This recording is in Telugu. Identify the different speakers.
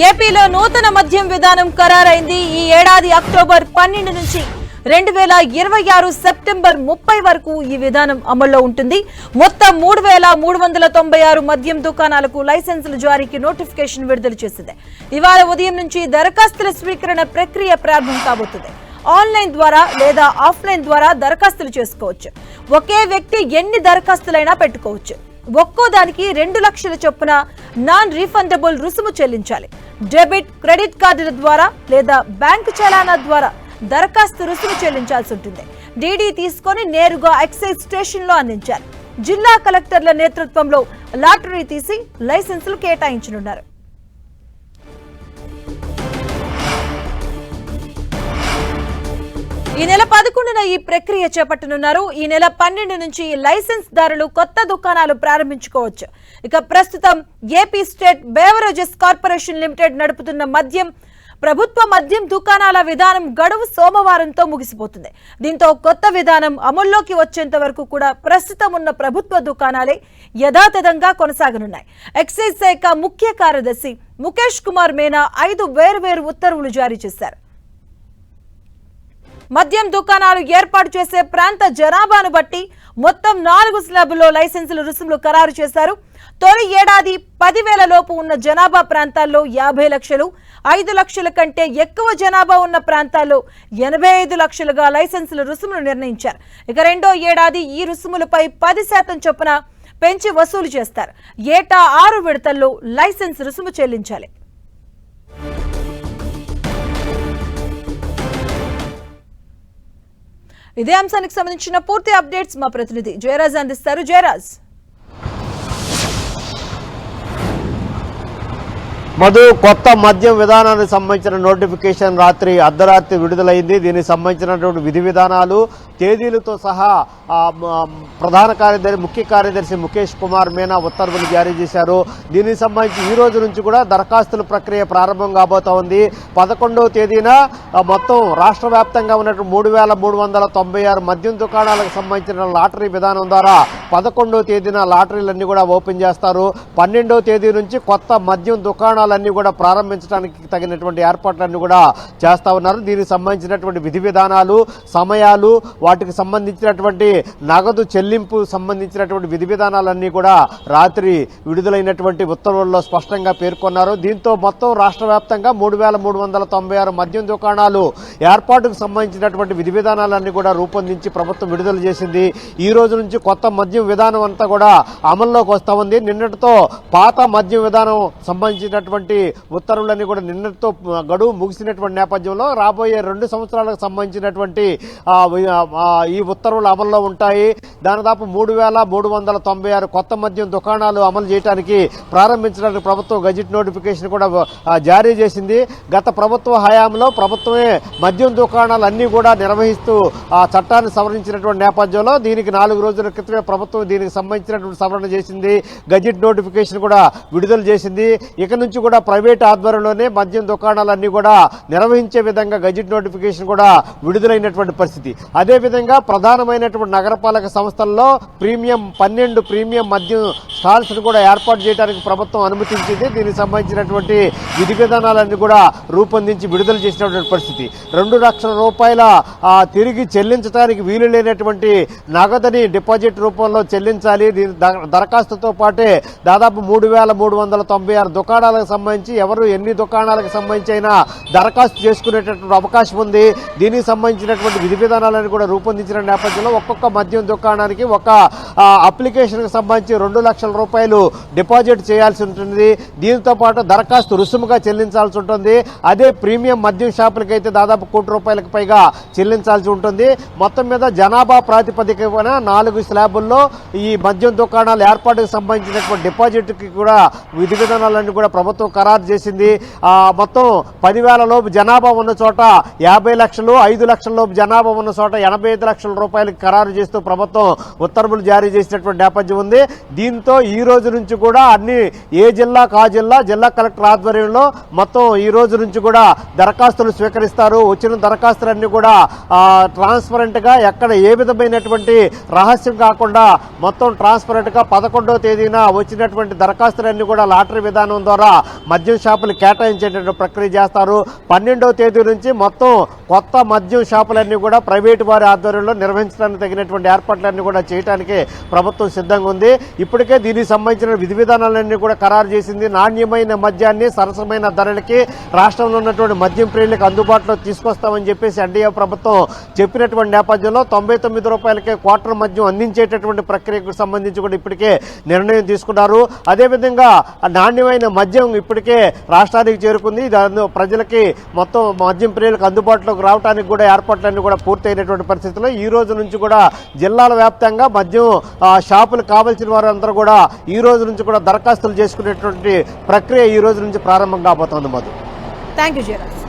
Speaker 1: ఏపీలో నూతన మద్యం విధానం ఖరారైంది. ఈ ఏడాది అక్టోబర్ 12 నుంచి 2026 సెప్టెంబర్ 30 వరకు ఈ విధానం అమల్లో ఉంటుంది. మొత్తం 3396 మద్యం దుకాణాలకు లైసెన్సుల జారీకి నోటిఫికేషన్ విడుదల చేసింది. ఇవాళ ఉదయం నుంచి దరఖాస్తుల స్వీకరణ ప్రక్రియ ప్రారంభం కాబోతుంది. ఆన్లైన్ ద్వారా లేదా ఆఫ్లైన్ ద్వారా దరఖాస్తులు చేసుకోవచ్చు. ఒకే వ్యక్తి ఎన్ని దరఖాస్తులైనా పెట్టుకోవచ్చు. ఒక్కో దానికి 2 లక్షల చొప్పున నాన్ రీఫండబుల్ రుసుము చెల్లించాలి. డెబిట్, క్రెడిట్ కార్డుల ద్వారా లేదా బ్యాంకు చలానా ద్వారా దరఖాస్తు రుసుము చెల్లించాల్సి ఉంటుంది. డీడీ తీసుకొని నేరుగా ఎక్సైజ్ స్టేషన్ లో అందించాలి. జిల్లా కలెక్టర్ల నేతృత్వంలో లాటరీ తీసి లైసెన్సులు కేటాయించనున్నారు. ఈ నెల 11న ఈ ప్రక్రియ చేపట్టనున్నారు. ఈ నెల 12 నుంచి లైసెన్స్ దారులు కొత్త దుకాణాలు ప్రారంభించుకోవచ్చు. ఇక ప్రస్తుతం AP state beverages corporation limited నడుపుతున్న ప్రభుత్వ మద్యం దుకాణాల విధానం గడువు సోమవారంతో ముగిసిపోతుంది. దీంతో కొత్త విధానం అమల్లోకి వచ్చేంత వరకు కూడా ప్రస్తుతం ఉన్న ప్రభుత్వ దుకాణాలే యథాతథంగా కొనసాగనున్నాయి. ఎక్సైజ్ శాఖ ముఖ్య కార్యదర్శి ముఖేష్ కుమార్ మీనా 5 వేర్వేరు ఉత్తర్వులు జారీ చేశారు. మద్యం దుకాణాలు ఏర్పాటు చేసే ప్రాంత జనాభాను బట్టి మొత్తం 4 స్లాబుల్లో లైసెన్సుల రుసుములు ఖరారు చేశారు. తొలి ఏడాది 10,000 లోపు ఉన్న జనాభా ప్రాంతాల్లో 50 లక్షలు, 5 లక్షల కంటే ఎక్కువ జనాభా ఉన్న ప్రాంతాల్లో 85 లక్షలుగా లైసెన్సుల రుసుములు నిర్ణయించారు. ఇక రెండో ఏడాది ఈ రుసుములపై 10% చొప్పున పెంచి వసూలు చేస్తారు. ఏటా 6 విడతల్లో లైసెన్స్ రుసుము చెల్లించాలి. ఇదే అంశానికి సంబంధించిన పూర్తి అప్డేట్స్ మా ప్రతినిధి జయరాజ్ అందిస్తారు. జయరాజ్,
Speaker 2: మధు, కొత్త మద్యం విధానానికి సంబంధించిన నోటిఫికేషన్ రాత్రి అర్ధరాత్రి విడుదలైంది. దీనికి సంబంధించినటువంటి విధి విధానాలు, తేదీలతో సహా ప్రధాన కార్యదర్శి ముఖ్య కార్యదర్శి ముఖేష్ కుమార్ మీనా ఉత్తర్వులు జారీ చేశారు. దీనికి సంబంధించి ఈ రోజు నుంచి కూడా దరఖాస్తుల ప్రక్రియ ప్రారంభం కాబోతా ఉంది. 11వ తేదీన మొత్తం రాష్ట్ర వ్యాప్తంగా ఉన్నటువంటి 3396 మద్యం దుకాణాలకు సంబంధించిన లాటరీ విధానం ద్వారా 11వ తేదీన లాటరీలన్నీ కూడా ఓపెన్ చేస్తారు. 12వ తేదీ నుంచి కొత్త మద్యం దుకాణాలన్నీ కూడా ప్రారంభించడానికి తగినటువంటి ఏర్పాట్లన్నీ కూడా చేస్తా ఉన్నారు. దీనికి సంబంధించినటువంటి విధి విధానాలు, సమయాలు, వాటికి సంబంధించినటువంటి నగదు చెల్లింపు సంబంధించినటువంటి విధి విధానాలన్నీ కూడా రాత్రి విడుదలైనటువంటి ఉత్తర్వుల్లో స్పష్టంగా పేర్కొన్నారు. దీంతో మొత్తం రాష్ట్ర వ్యాప్తంగా 3396 మద్యం దుకాణాలు ఏర్పాటుకు సంబంధించినటువంటి విధి విధానాలన్నీ కూడా రూపొందించి ప్రభుత్వం విడుదల చేసింది. ఈ రోజు నుంచి కొత్త మద్యం విధానం అంతా కూడా అమల్లోకి వస్తా ఉంది. నిన్నటితో పాత మద్యం విధానం సంబంధించినటువంటి ఉత్తర్వులన్నీ కూడా నిన్నటితో గడువు ముగిసినటువంటి నేపథ్యంలో రాబోయే 2 సంవత్సరాలకు సంబంధించినటువంటి ఈ ఉత్తర్వులు అమల్లో ఉంటాయి. దాదాపు 3396 కొత్త మద్యం దుకాణాలు అమలు చేయడానికి ప్రారంభించడానికి ప్రభుత్వం గజెట్ నోటిఫికేషన్ కూడా జారీ చేసింది. గత ప్రభుత్వ హయాంలో ప్రభుత్వమే మద్యం దుకాణాలు అన్ని కూడా నిర్వహిస్తూ ఆ చట్టాన్ని సవరించినటువంటి నేపథ్యంలో దీనికి 4 రోజుల క్రితమే ప్రభుత్వం దీనికి సంబంధించినటువంటి సవరణ చేసింది. గజెట్ నోటిఫికేషన్ కూడా విడుదల చేసింది. ఇక నుంచి కూడా ప్రైవేట్ ఆధ్వర్యంలోనే మద్యం దుకాణాలన్నీ కూడా నిర్వహించే విధంగా గజెట్ నోటిఫికేషన్ కూడా విడుదలైనటువంటి పరిస్థితి. అదేవిధంగా ప్రధానమైనటువంటి నగరపాలక సంస్థల్లో 12 ప్రీమియం మద్యం స్టాల్స్ ను కూడా ఏర్పాటు చేయడానికి ప్రభుత్వం అనుమతించింది. దీనికి సంబంధించినటువంటి విధి విధానాలన్నీ కూడా రూపొందించి విడుదల చేసినటువంటి పరిస్థితి. 2 లక్షల రూపాయల తిరిగి చెల్లించడానికి వీలు లేనటువంటి నగదుని డిపాజిట్ రూపంలో చెల్లించాలి. దీని దరఖాస్తుతో పాటే దాదాపు 3396 దుకాణాలకు సంబంధించి ఎవరు ఎన్ని దుకాణాలకు సంబంధించి అయినా దరఖాస్తు చేసుకునేటటువంటి అవకాశం ఉంది. దీనికి సంబంధించినటువంటి విధి విధానాలను కూడా రూపొందించిన నేపథ్యంలో ఒక్కొక్క మద్యం దుకాణానికి ఒక అప్లికేషన్ కి సంబంధించి 2 లక్షల రూపాయలు డిపాజిట్ చేయాల్సి ఉంటుంది. దీంతో పాటు దరఖాస్తు రుసుముగా చెల్లించాల్సి ఉంటుంది. అదే ప్రీమియం మద్యం షాపులకైతే దాదాపు ₹1 కోటి పైగా చెల్లించాల్సి ఉంటుంది. మొత్తం మీద జనాభా ప్రాతిపదికన 4 స్లాబుల్లో ఈ మద్యం దుకాణాల ఏర్పాటుకు సంబంధించినటువంటి డిపాజిట్ కి కూడా విధి విధానాలన్నీ కూడా ప్రభుత్వం ఖరారు చేసింది. మొత్తం 10,000 లోపు జనాభా ఉన్న చోట 50 లక్షలు, 5 లక్షల లోపు జనాభా ఉన్న చోట 80 45 లక్షల రూపాయలకి ఖరారు చేస్తూ ప్రభుత్వం ఉత్తర్వులు జారీ చేసినటువంటి నేపథ్యం ఉంది. దీంతో ఈ రోజు నుంచి కూడా అన్ని ఏ జిల్లాకు ఆ జిల్లా కలెక్టర్ ఆధ్వర్యంలో మొత్తం ఈ రోజు నుంచి కూడా దరఖాస్తులు స్వీకరిస్తారు. వచ్చిన దరఖాస్తులన్నీ కూడా ట్రాన్స్పరెంట్ గా ఎక్కడ ఏ విధమైనటువంటి రహస్యం కాకుండా మొత్తం ట్రాన్స్పరెంట్ గా 11వ తేదీన వచ్చినటువంటి దరఖాస్తులన్నీ కూడా లాటరీ విధానం ద్వారా మద్యం షాపులు కేటాయించేటువంటి ప్రక్రియ చేస్తారు. 12వ తేదీ నుంచి మొత్తం కొత్త మద్యం షాపులన్నీ కూడా ప్రైవేటు వారి ఆధ్వర్యంలో నిర్వహించడానికి తగినటువంటి ఏర్పాట్లన్నీ కూడా చేయడానికి ప్రభుత్వం సిద్ధంగా ఉంది. ఇప్పటికే దీనికి సంబంధించిన విధి విధానాలన్నీ కూడా ఖరారు చేసింది. నాణ్యమైన మద్యాన్ని సరసమైన ధరలకి రాష్ట్రంలో ఉన్నటువంటి మద్యం ప్రియులకు అందుబాటులో తీసుకొస్తామని చెప్పేసి ఎన్డీఏ ప్రభుత్వం చెప్పినటువంటి నేపథ్యంలో 99 రూపాయలకే క్వార్టర్ మద్యం అందించేటటువంటి ప్రక్రియకు సంబంధించి కూడా ఇప్పటికే నిర్ణయం తీసుకున్నారు. అదేవిధంగా నాణ్యమైన మద్యం ఇప్పటికే రాష్ట్రానికి చేరుకుంది. దాని ప్రజలకి మొత్తం మద్యం ప్రియులకు అందుబాటులోకి రావడానికి కూడా ఏర్పాట్లన్నీ కూడా పూర్తయినటువంటి పరిస్థితుల్లో ఈ రోజు నుంచి కూడా జిల్లాల వ్యాప్తంగా మద్యం షాపులు కావాల్సిన వారందరూ కూడా ఈ రోజు నుంచి కూడా దరఖాస్తులు చేసుకునేటువంటి ప్రక్రియ ఈ రోజు నుంచి ప్రారంభం కాబోతోంది. Madhu,
Speaker 1: thank you Jayaraj.